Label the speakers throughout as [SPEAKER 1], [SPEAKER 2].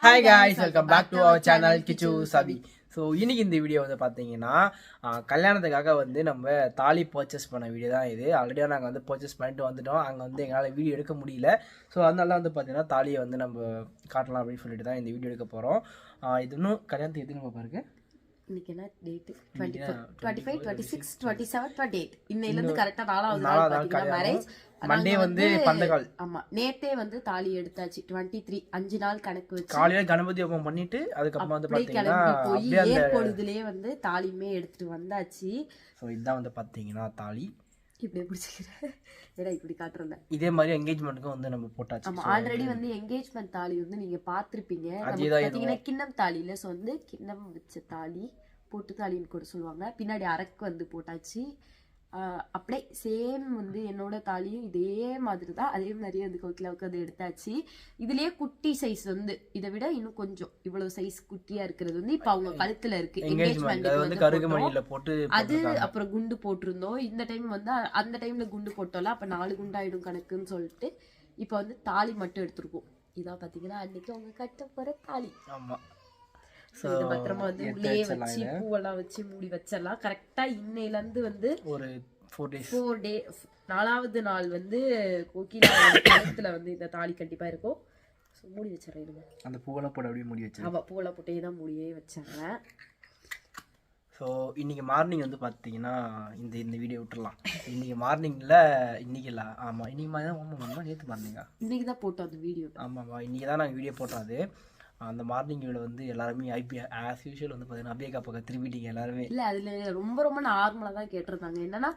[SPEAKER 1] Hi guys, welcome back to our channel Kichu Sabi. So இன்னைக்கு இந்த video வந்து பார்த்தீங்கன்னா கல்யாணத்துக்காக வந்து நம்ம தாலி பர்ச்சேஸ் பண்ண வீடியோ தான் இது. ஆல்ரெடியாக நாங்கள் வந்து பர்ச்சேஸ் பண்ணிட்டு வந்துட்டோம். அங்கே வந்து எங்களால் வீடியோ எடுக்க முடியல. ஸோ அதனால வந்து பார்த்தீங்கன்னா தாலியை வந்து நம்ம காட்டலாம் அப்படின்னு சொல்லிட்டு தான் இந்த வீடியோ எடுக்க போகிறோம். இது இன்னும் கல்யாணத்துக்கு எதுன்னு நம்ம பாருங்க.
[SPEAKER 2] இன்னைக்கு என்ன டேட் 25 26 27 28 இன்னையில இருந்து கரெக்ட்டா நாலாவது நாள் பாத்தீங்கன்னா மேரேஜ்.
[SPEAKER 1] மண்டே வந்து பந்தகால்.
[SPEAKER 2] ஆமா, நேத்தே வந்து தாலி எடுத்தாச்சு. 23 5 நாள் கணக்கு வச்சு
[SPEAKER 1] காலையில கணபதி ஹோமம் பண்ணிட்டு அதுக்கப்புறம் வந்து பாத்தீங்கன்னா
[SPEAKER 2] போய் ஏர்போர்ட்லயே வந்து தாலியுமே எடுத்துட்டு வந்தாச்சு.
[SPEAKER 1] ஸோ இதுதான் வந்து பாத்தீங்கன்னா தாலி.
[SPEAKER 2] இப்படியே பிடிச்சிக்கிறேன். ஏடா இப்படி காட்டுறேன்.
[SPEAKER 1] இதே மாதிரி என்கேஜ்மெண்ட்டுக்கும் வந்து நம்ம போட்டாச்சு.
[SPEAKER 2] ஆமா, ஆல்ரெடி வந்து என்கேஜ்மெண்ட் தாலி வந்து நீங்க பாத்திருப்பீங்க. பாத்தீங்கன்னா கிண்ணம் தாலியில ஸோ வந்து கிண்ணம் வச்ச தாலி போட்டு தாலின்னு கூட சொல்லுவாங்க. பின்னாடி அரக்கு வந்து போட்டாச்சு. அப்படியே சேம் வந்து என்னோட தாலியும் இதே மாதிரி தான். அதே மாதிரி வந்து கோக்கிலாவுக்கு அது எடுத்தாச்சு. இதுலயே குட்டி சைஸ் வந்து இதை விட இன்னும் கொஞ்சம் இவ்வளவு சைஸ் குட்டியா இருக்கிறது வந்து இப்ப அவங்க கழுத்துல இருக்கு. அது அப்புறம் குண்டு போட்டிருந்தோம். இந்த டைம் வந்து அந்த டைம்ல குண்டு போட்டோம்ல, அப்ப 4 குண்டாயிடும் கணக்குன்னு சொல்லிட்டு இப்ப வந்து தாலி மட்டும் எடுத்திருக்கோம். இதான் பாத்தீங்கன்னா அன்னைக்கு அவங்க கட்ட போற தாலி.
[SPEAKER 1] ஆமா,
[SPEAKER 2] இது பத்திரமா வந்து உள்ளே வச்சு பூவெல்லாம் வச்சு மூடி வச்சிடலாம். கரெக்டா இன்னையில இருந்து வந்து
[SPEAKER 1] ஒரு
[SPEAKER 2] 4 டே 4வது நாள் வந்து கோகிலா கழுத்துல வந்து இந்த தாலி கண்டிப்பா இருக்கும். மூடி வச்சிடறேன்.
[SPEAKER 1] அந்த பூவெல்லாம் போட்டு அப்படியே மூடி வச்சிடறேன்.
[SPEAKER 2] ஆமா, பூவெல்லாம் போட்டே தான் மூடியே வச்சிடறேன்.
[SPEAKER 1] ஸோ இன்றைக்கி மார்னிங் வந்து பார்த்தீங்கன்னா இந்த வீடியோ விட்டுடலாம். இன்றைக்கி மார்னிங்கில் இன்றைக்கி இல்லை, ஆமாம் இன்றைக்கி மாதிரி தான். ஆமாம், நேற்று மார்னிங்கா?
[SPEAKER 2] இன்றைக்கி தான் போட்டோம் அந்த வீடியோ.
[SPEAKER 1] ஆமாம்மா, இன்றைக்கி தான் நாங்கள் வீடியோ போட்டோம். அது அந்த மார்னிங் வீடியோ வந்து எல்லாருமே ஆஸ் யூஷுவல் வந்து பார்த்தீங்கன்னா அபியக்கா பக்கம் திரும்பிட்டீங்க எல்லாருமே.
[SPEAKER 2] இல்லை, அதில் ரொம்ப ரொம்ப நார்மலாக தான் கேட்டிருந்தாங்க. என்னன்னா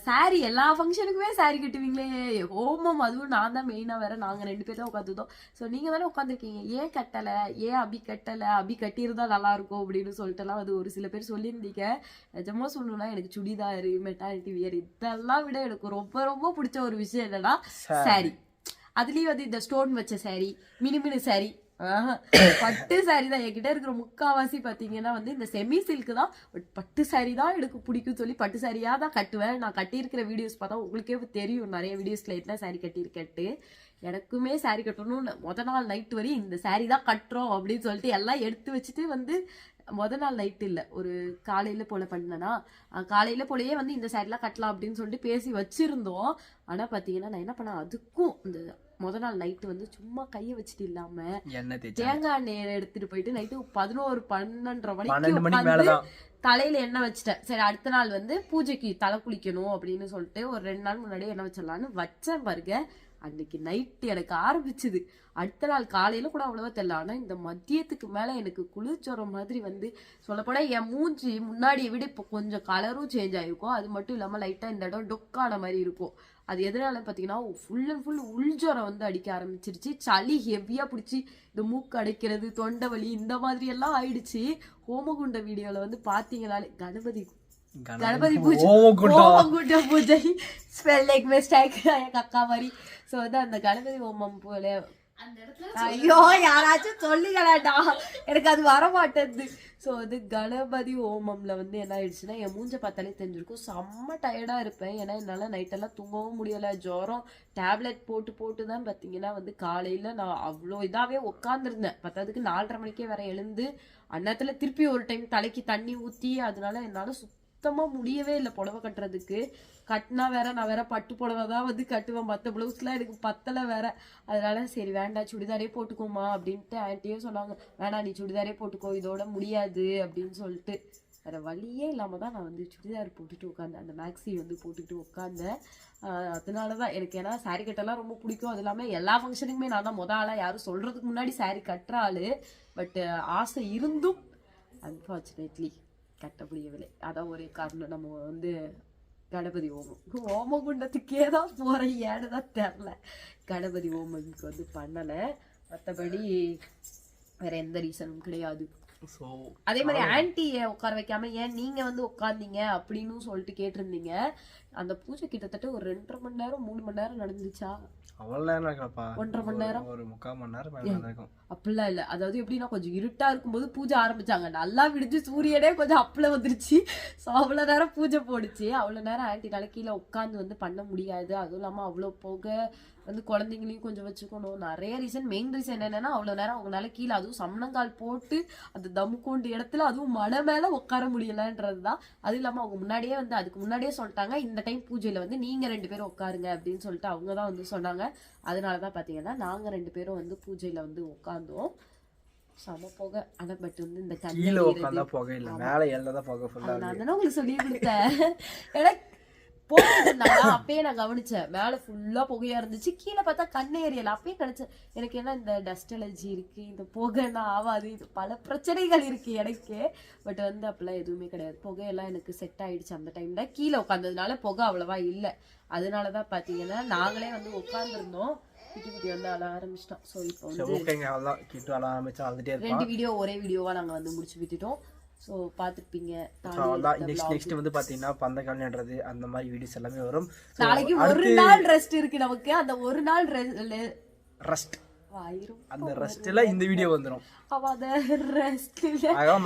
[SPEAKER 2] சாரி எல்லா ஃபங்க்ஷனுக்குமே சாரி கட்டுவீங்களே, ஹோமம் அதுவும் நான் தான் மெயினாக வேற, நாங்கள் 2 பேர் தான் உட்காந்துருந்தோம். ஸோ நீங்கள் தானே உட்காந்துருக்கீங்க, ஏன் கட்டலை, ஏன் அபி கட்டலை, அபி கட்டியிருந்தா நல்லா இருக்கும் அப்படின்னு சொல்லிட்டுலாம் அது ஒரு சில பேர் சொல்லியிருந்தீங்க. நிஜமா சொல்லணும்னா எனக்கு சுடிதார், மெட்டாலிட்டி வியர் இதெல்லாம் விட எனக்கு ரொம்ப ரொம்ப பிடிச்ச ஒரு விஷயம் என்னன்னா சாரி. அதுலேயும் வந்து இந்த ஸ்டோன் வச்ச சாரி, மினுமினு சாரி, பட்டு சாரி தான். என்கிட்ட இருக்கிற முக்காவாசி பாத்தீங்கன்னா வந்து இந்த செமி சில்க் தான். பட் பட்டு சாரி தான் எனக்கு பிடிக்கும் சொல்லி பட்டு சாரியா தான் கட்டுவேன். நான் கட்டியிருக்கிற வீடியோஸ் பார்த்தா உங்களுக்கே தெரியும், நிறைய வீடியோஸ்ல என்ன சாரி கட்டியிருக்கேன்ட்டு. எனக்குமே சாரி கட்டணும்னு நாள் நைட்டு வரையும் இந்த சாரி தான் கட்டுறோம் அப்படின்னு சொல்லிட்டு எல்லாம் எடுத்து வச்சுட்டு வந்து நாள் நைட்டு இல்லை, ஒரு காலையில போல பண்ணனா, காலையில போலயே வந்து இந்த சாரிலாம் கட்டலாம் அப்படின்னு சொல்லிட்டு பேசி வச்சிருந்தோம். ஆனா பாத்தீங்கன்னா நான் என்ன பண்ணேன், அதுக்கும் இந்த நாள் நைட்டு வந்து சும்மா கையை வச்சுட்டு இல்லாம தேங்காய் எண்ணெய் எடுத்துட்டு போயிட்டு நைட்டு 11-12 மணிக்கு தலையில எண்ணெய் வச்சுட்டேன். சரி, அடுத்த நாள் வந்து பூஜைக்கு தலை குளிக்கணும் அப்படின்னு சொல்லிட்டு ஒரு 2 நாள் முன்னாடியே எண்ணெய் வச்சிடலான்னு வச்சேன் பாருங்க. அன்னைக்கு நைட்டு எனக்கு ஆரம்பிச்சுது. அடுத்த நாள் காலையில கூட அவ்வளவா தெரியல. ஆனா இந்த மதியத்துக்கு மேல எனக்கு குளிர்ச்சோரம் மாதிரி வந்து சொல்லப்போனா என் மூஞ்சி முன்னாடியை விட இப்போ கொஞ்சம் கலரும் சேஞ்ச் ஆயிருக்கும். அது மட்டும் இல்லாம லைட்டா இந்த இடம் டொக்கான மாதிரி இருக்கும். அது எதனால பாத்தீங்கன்னா ஃபுல் அண்ட் ஃபுல் உள்ஜோரம் வந்து அடிக்க ஆரம்பிச்சிருச்சு. சளி ஹெவியா பிடிச்சி இந்த மூக்கு அடைக்கிறது, தொண்டை வலி இந்த மாதிரி எல்லாம் ஆயிடுச்சு. ஹோமகுண்ட வீடியோல வந்து பாத்தீங்கன்னாலே கணபதி பூஜை, ஹோமகுண்ட பூஜை ஸ்பெல் லைக் மிஸ்டேக் எங்க அக்கா மாதிரி. ஸோ வந்து அந்த கணபதி ஹோமம் போல, ஐயோ யாராச்சும் சொல்லுங்களாடா, எனக்கு அது வரமாட்டேது. ஸோ அது கணபதி ஹோமம்ல வந்து என்ன ஆயிடுச்சுன்னா என் மூஞ்ச பார்த்தாலே தெரிஞ்சிருக்கும், செம்ம டயர்டா இருப்பேன். ஏன்னா என்னால நைட்டெல்லாம் தூங்கவும் முடியலை, ஜுரம், டேப்லெட் போட்டு தான் பார்த்தீங்கன்னா வந்து காலையில நான் அவ்வளோ இதாவே உட்காந்துருந்தேன். பத்தாவதுக்கு 4:30 மணிக்கே வேற எழுந்து அந்நேரத்துல திருப்பி ஒரு டைம் தலைக்கு தண்ணி ஊற்றி, அதனால என்னால சுத்தமா முடியவே இல்லை புடவை கட்டுறதுக்கு. கட்டினா வேற நான் வேற பட்டு புடவை தான் வந்து கட்டுவேன், மற்ற பிளவுஸ்லாம் எனக்கு பத்தலை வேற. அதனால சரி வேண்டாம் சுடிதாரே போட்டுக்கோமா அப்படின்ட்டு ஆன்ட்டியும் சொன்னாங்க, வேணாம் நீ சுடிதாரே போட்டுக்கோ, இதோட முடியாது அப்படின்னு சொல்லிட்டு. வேற வழியே இல்லாம தான் நான் வந்து சுடிதார் போட்டுட்டு உட்காந்தேன். அந்த மேக்ஸி வந்து போட்டுக்கிட்டு உட்காந்தேன். அதனாலதான் எனக்கு, ஏன்னா சாரி கட்டெல்லாம் ரொம்ப பிடிக்கும். அது இல்லாம எல்லா ஃபங்க்ஷனுக்குமே நான் தான் ஆளா, யாரும் சொல்றதுக்கு முன்னாடி சாரி கட்டுற ஆளு. பட் ஆசை இருந்தும் அன்பார்ச்சுனேட்லி கட்ட முடியவில்லை. அதான் ஒரே காரணம். நம்ம வந்து கணபதி ஹோமகுண்டத்துக்கே தான் போறேன், ஏன்னுதான் தெரில. கணபதி ஹோமத்துக்கு வந்து பண்ணலை, மற்றபடி வேற எந்த ரீசனும் கிடையாது. அதே மாதிரி ஆன்ட்டியை உட்கார வைக்காம ஏன் நீங்க வந்து உட்கார்ந்தீங்க அப்படின்னு சொல்லிட்டு கேட்டிருந்தீங்க. அந்த பூஜை கிட்டத்தட்ட ஒரு 2.5 மணி நேரம் 3 மணி நேரம் நடந்துச்சா?
[SPEAKER 1] அவ்வளவு நேரம் இருக்கலப்பா,
[SPEAKER 2] 1.5 மணி நேரம்,
[SPEAKER 1] ஒரு 3/4 மணி நேரம் மேல இருக்கும்.
[SPEAKER 2] அப்படிலாம் இல்ல. அதாவது எப்படின்னா கொஞ்சம் இருட்டா இருக்கும்போது பூஜை ஆரம்பிச்சாங்க, நல்லா விடிஞ்சு சூரியனே கொஞ்சம் அப்பல வந்துருச்சு. ஸோ அவ்வளவு நேரம் பூஜை போடுச்சு. அவ்வளவு நேரம் ஆன்ட்டினால கீழே உட்காந்து வந்து பண்ண முடியாது. அதுவும் இல்லாம அவ்வளவு போக வந்து குழந்தைங்களையும் கொஞ்சம் வச்சுக்கணும், நிறைய ரீசன். மெயின் ரீசன் என்னன்னா அவ்வளவு நேரம் அவங்களால கீழே அதுவும் சம்மணங்கால் போட்டு அந்த தமுக்கோண்டு இடத்துல அதுவும் மலை மேல உட்கார முடியலன்றதுதான். அது இல்லாம அவங்க முன்னாடியே வந்து அதுக்கு முன்னாடியே சொல்லிட்டாங்க, இந்த டைம் பூஜையில வந்து நீங்க 2 பேரும் உட்காருங்க அப்படின்னு சொல்லிட்டு அவங்க தான் வந்து சொன்னாங்க. அதனாலதான் பாத்தீங்கன்னா நாங்க 2 பேரும் வந்து பூஜையில வந்து உட்கார்ந்தோம். சம போக. ஆனா பட் வந்து இந்த
[SPEAKER 1] கீழே உட்காந்தா போக இல்ல, மேல ஏறதான் போக ஃபுல்லா.
[SPEAKER 2] நான் தானே உங்களுக்கு சொல்லி கொடுத்தேன். எனக்கு போட்டுட்டு இருந்தாங்க, அப்பயே நான் கவனிச்சேன். மேல ஃபுல்லா புகையா இருந்துச்சு, கீழே பார்த்தா கண்ணே எரியல. அப்பயே நினைச்சேன் எனக்கு என்ன இந்த டஸ்ட் அலர்ஜி இருக்கு, இந்த புகைன்னா ஆகாது, இது பல பிரச்சனைகள் இருக்கு எனக்கு. பட் வந்து அப்பெல்லாம் எதுவுமே கிடையாது. புகையெல்லாம் எனக்கு செட் ஆயிடுச்சு அந்த டைம்ல. கீழே உட்காந்ததுனால புகை அவ்வளவா இல்லை. அதனாலதான் பாத்தீங்கன்னா நாங்களே வந்து உட்கார்ந்துருந்தோம். கிட்டி வந்து அழ ஆரம்பிச்சிட்டோம். ஸோ இப்போ வந்து
[SPEAKER 1] கிட்டு அழ ஆரம்பிச்சா அழுதுட்டே
[SPEAKER 2] 2 வீடியோ ஒரே வீடியோவா நாங்க வந்து முடிச்சு விட்டுட்டோம். ஸோ பார்த்துருப்பீங்க.
[SPEAKER 1] நெக்ஸ்ட் வந்து பாத்தீங்கன்னா பந்தக்கால் நடுறது அந்த மாதிரி வீடியோஸ் எல்லாமே வரும்.
[SPEAKER 2] நாளைக்கு ஒரு நாள் ரெஸ்ட் இருக்கு நமக்கு. அந்த ஒரு நாள்
[SPEAKER 1] ரெஸ்ட்
[SPEAKER 2] ஆயிரும்.
[SPEAKER 1] அந்த ரெஸ்ட்ல இந்த வீடியோ வந்துரும்.
[SPEAKER 2] அத ரெஸ்ட்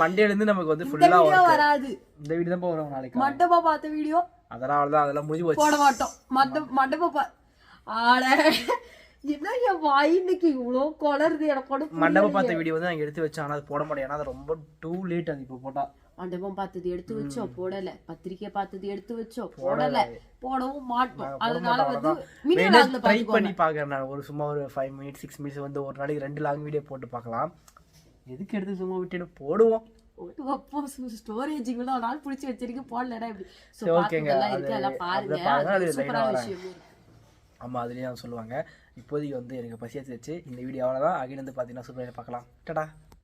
[SPEAKER 1] மண்டேல இருந்து நமக்கு வந்து ஃபுல்லா
[SPEAKER 2] வராது.
[SPEAKER 1] இந்த வீடியோ தான் வரும் நாளைக்கு.
[SPEAKER 2] மண்டபா பார்த்த வீடியோ
[SPEAKER 1] அதெல்லாம் முடிஞ்சு போச்சு,
[SPEAKER 2] போட மாட்டோம். மண்டபா ஆட என்ன என் வாய் இன்னைக்கு இவ்வளோ கொளருது எனக்கு.
[SPEAKER 1] மண்டபம் பார்த்த வீடியோ வந்து நாங்கள் எடுத்து வச்சோம், ஆனால் அது போட மாட்டேன், ஏன்னா அது ரொம்ப டூ லேட். அது இப்போ போட்டா
[SPEAKER 2] மண்டபம் பார்த்தது எடுத்து வச்சோம் போடல, பத்திரிக்கை பார்த்தது எடுத்து வச்சோம் போடல, போடவும் மாட்டோம். அதனால வந்து
[SPEAKER 1] ட்ரை பண்ணி பார்க்கறேன் நான். ஒரு சும்மா ஒரு 5 மினிட்ஸ் 6 மினிட்ஸ் வந்து ஒரு நாளைக்கு 2 லாங் வீடியோ போட்டு பார்க்கலாம். எதுக்கு எடுத்து சும்மா விட்டு போடுவோம்.
[SPEAKER 2] ஸ்டோரேஜிங் ஒரு நாள் பிடிச்சி வச்சிருக்கேன், போடலடா இப்படி. ஸோ பார்த்ததெல்லாம் இருக்கு, எல்லாம் பாருங்க. சூப்பரான விஷயம்.
[SPEAKER 1] ஆமாம், அதுலேயே சொல்லுவாங்க. இப்போதைக்கு வந்து எனக்கு பசியாச்சு வச்சு இந்த வீடியோ அவ்வளோதான். அகைன் வந்து பார்த்தீங்கன்னா சூப்பராக பார்க்கலாம். டடா.